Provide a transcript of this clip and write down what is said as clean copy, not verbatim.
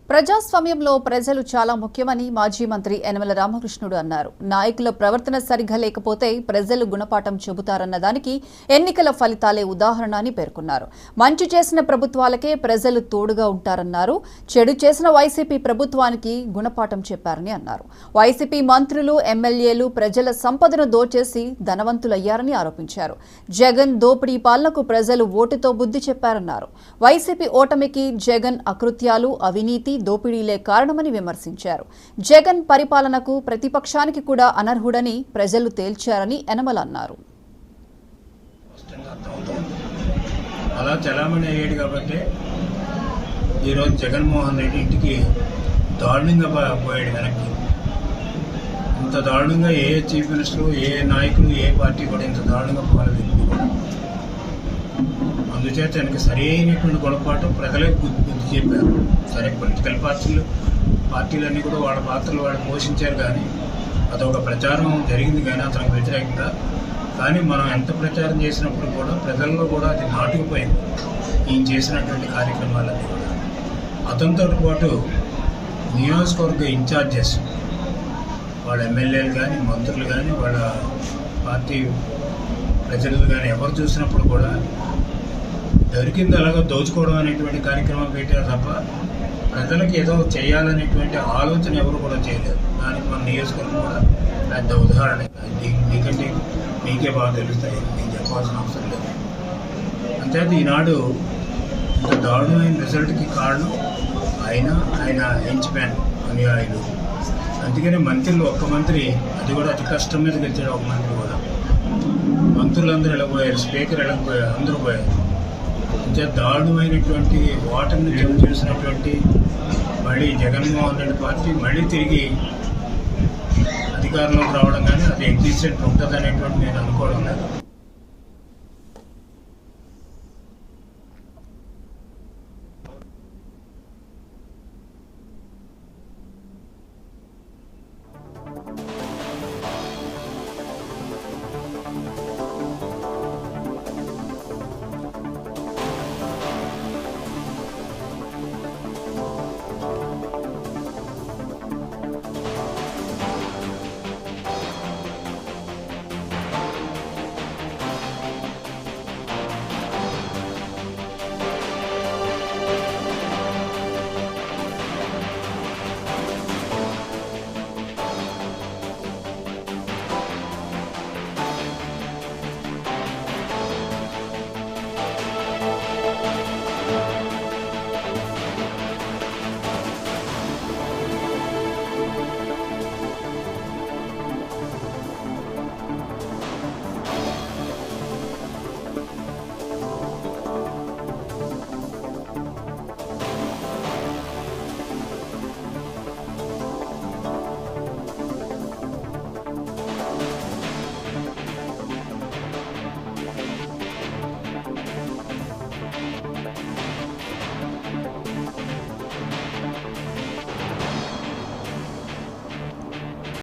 ప్రజాస్వామ్యంలో ప్రజలు చాలా ముఖ్యమని మాజీ మంత్రి యనమల రామకృష్ణుడు అన్నారు. నాయకుల ప్రవర్తన సరిగ్గా లేకపోతే ప్రజలు గుణపాఠం చెబుతారన్న దానికి ఎన్నికల ఫలితాలే ఉదాహరణ అని పేర్కొన్నారు. మంచి చేసిన ప్రభుత్వాలకే ప్రజలు తోడుగా ఉంటారన్నారు. చెడు చేసిన వైసీపీ ప్రభుత్వానికి గుణపాఠం చెప్పారని అన్నారు. వైసీపీ మంత్రులు, ఎమ్మెల్యేలు ప్రజల సంపదను దోచేసి ధనవంతులయ్యారని ఆరోపించారు. జగన్ దోపిడీ పాలనకు ప్రజలు ఓటుతో బుద్ధి చెప్పారన్నారు. వైసీపీ ఓటమికి జగన్ అకృత్యాలు, అవినీతి, దోపిడీలే కారణమని విమర్శించారు. జగన్ పరిపాలనకు ప్రతిపక్షానికి కూడా అనర్హుడని ప్రజలు తేల్చారని యనమల అన్నారు. అలా చలామణి అయ్యాడు కాబట్టి ఈరోజు జగన్మోహన్ రెడ్డి ఇంటికి దారుణంగా పోయాడు వెనక్కి. ఇంత దారుణంగా ఏ చీఫ్ మినిస్టర్, ఏ నాయకులు, ఏ పార్టీ కూడా ఇంత దారుణంగా పోలేదు. అందుచేత ఆయనకి సరైనటువంటి గుణపాఠం ప్రజలే బుద్ధి చెప్పారు. సరే, పొలిటికల్ పార్టీలన్నీ కూడా వాళ్ళ పాత్రలు వాళ్ళు పోషించారు, కానీ అదొక ప్రచారం జరిగింది కానీ అతనికి వ్యతిరేకంగా. కానీ మనం ఎంత ప్రచారం చేసినప్పుడు కూడా ప్రజల్లో కూడా అది నాటుకుపోయింది ఈయన చేసినటువంటి కార్యక్రమాలన్నీ కూడా. అతనితో పాటు నియోజకవర్గ ఇన్ఛార్జెస్, వాళ్ళ ఎమ్మెల్యేలు కానీ, మంత్రులు కానీ, వాళ్ళ పార్టీ ప్రజలు కానీ ఎవరు చూసినప్పుడు కూడా దొరికింది అలాగా దోచుకోవడం అనేటువంటి కార్యక్రమం పెట్టారు తప్ప ప్రజలకు ఏదో చేయాలనేటువంటి ఆలోచన ఎవరు కూడా చేయలేదు. దానికి మన నియోజకవర్గం కూడా పెద్ద ఉదాహరణ. నీకంటే నీకే బాగా తెలుస్తాయి, నేను చెప్పాల్సిన అవసరం లేదు. అంతేత ఈనాడు ఇంత దారుణమైన రిజల్ట్కి కారణం ఆయన ఎంచిపోయాను అనుయాయులు. అందుకని మంత్రులు, ఒక్క మంత్రి, అది కూడా అతి కష్టం మీద గెలిచాడు ఒక మంత్రి కూడా. మంత్రులందరూ వెళ్ళిపోయారు, స్పీకర్ వెళ్ళకపోయారు, అందరూ పోయారు. అంతే దారుణమైనటువంటి ఓటమిని చవి చేసినటువంటి మళ్ళీ జగన్మోహన్ రెడ్డి పార్టీ మళ్ళీ తిరిగి అధికారంలోకి రావడం కానీ అది ఎగ్జిస్టెంట్ ఉంటుంది అనేటువంటి నేను అనుకోవడం లేదు.